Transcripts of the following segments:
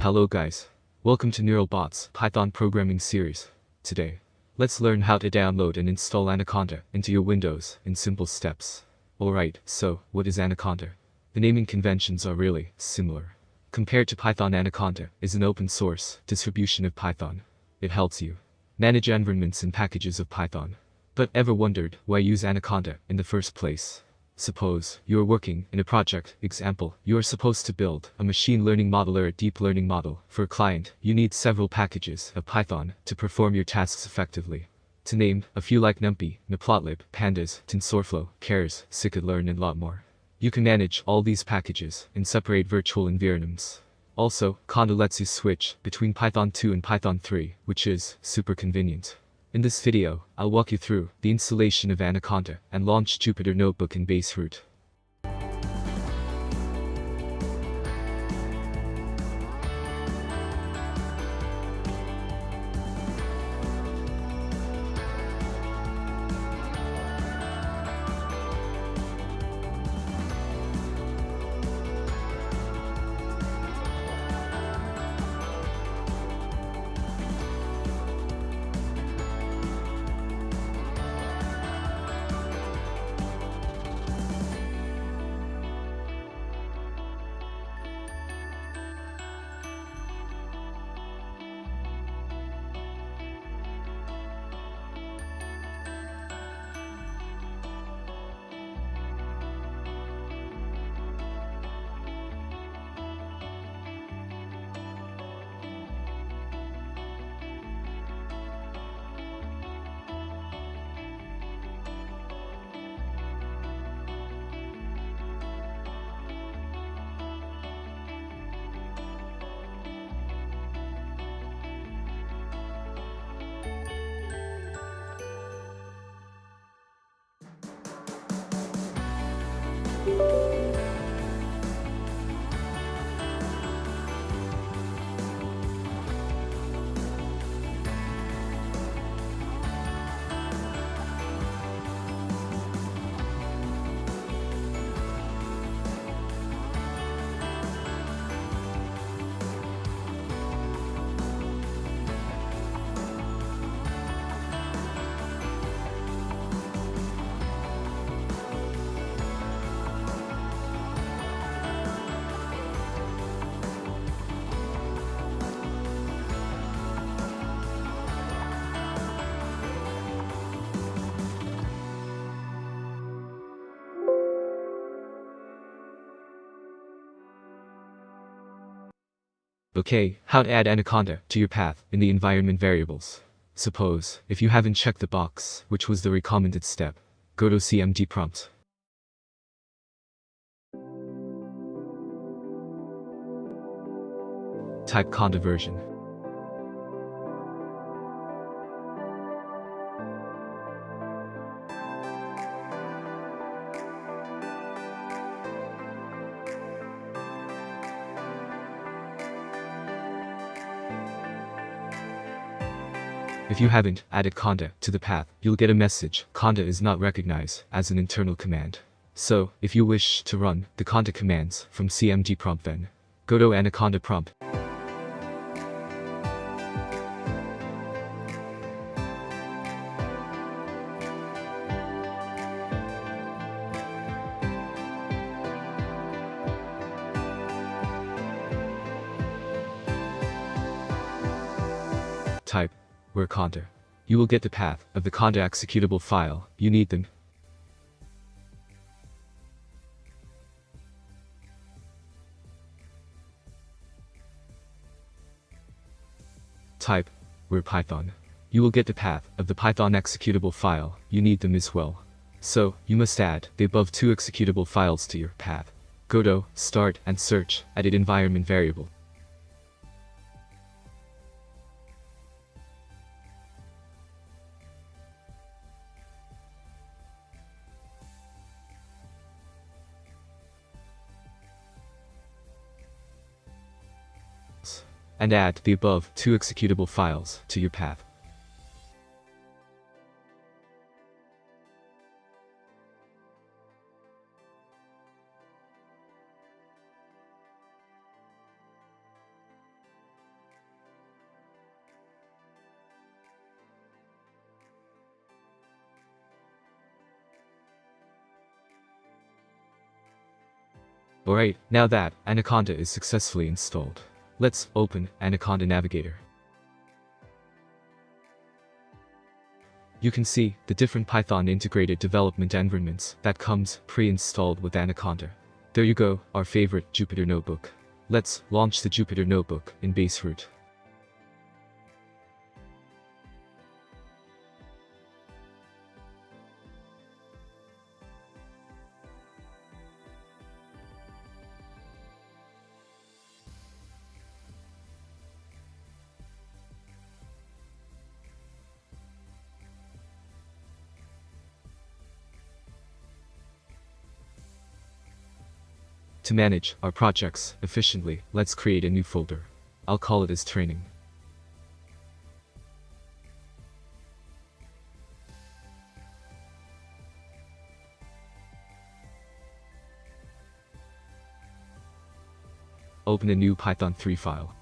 Hello guys. Welcome to Neural Bots Python programming series. Today, let's learn how to download and install Anaconda into your Windows in simple steps. Alright, so what is Anaconda? The naming conventions are really similar. Compared to Python, Anaconda is an open source distribution of Python. It helps you manage environments and packages of Python. But ever wondered why use Anaconda in the first place? Suppose you're working in a project. Example, you're supposed to build a machine learning model or a deep learning model for a client. You need several packages of Python to perform your tasks effectively. To name a few, like Numpy, Matplotlib, pandas, TensorFlow, Keras, scikit-learn, and a lot more. You can manage all these packages in separate virtual environments. Also, Conda lets you switch between Python 2 and Python 3, which is super convenient. In this video, I'll walk you through the installation of Anaconda and launch Jupyter Notebook in base root. Okay, how to add Anaconda to your path in the environment variables. Suppose, if you haven't checked the box, which was the recommended step, go to cmd prompt. Type conda version. If you haven't added conda to the path, you'll get a message: conda is not recognized as an internal command. So, if you wish to run the conda commands from cmd prompt, then go to anaconda prompt. Type where conda. You will get the path of the conda executable file. You need them. Type where Python. You will get the path of the Python executable file. You need them as well. So, you must add the above two executable files to your path. Go to start and search edit environment variable. And add the above two executable files to your path. Alright, now that Anaconda is successfully installed, let's open Anaconda Navigator. You can see the different Python integrated development environments that comes pre-installed with Anaconda. There you go, our favorite Jupyter Notebook. Let's launch the Jupyter Notebook in base root. To manage our projects efficiently, let's create a new folder. I'll call it as training. Open a new Python 3 file.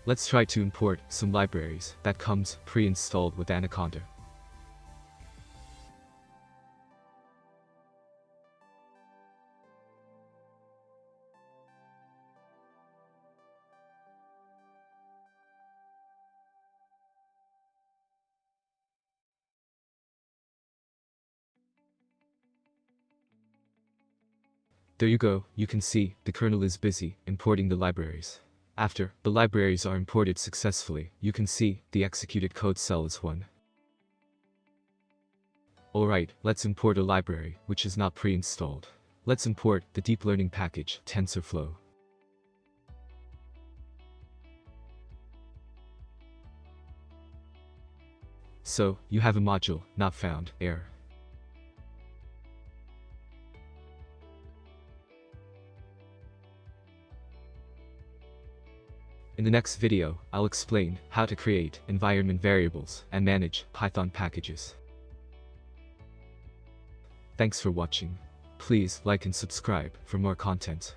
Let's try to import some libraries that comes pre-installed with Anaconda. There you go, you can see the kernel is busy importing the libraries. After the libraries are imported successfully, you can see the executed code cell is 1. Alright, let's import a library which is not pre-installed. Let's import the deep learning package, TensorFlow. So, you have a module, not found, error. In the next video, I'll explain how to create environment variables and manage Python packages. Thanks for watching. Please like and subscribe for more content.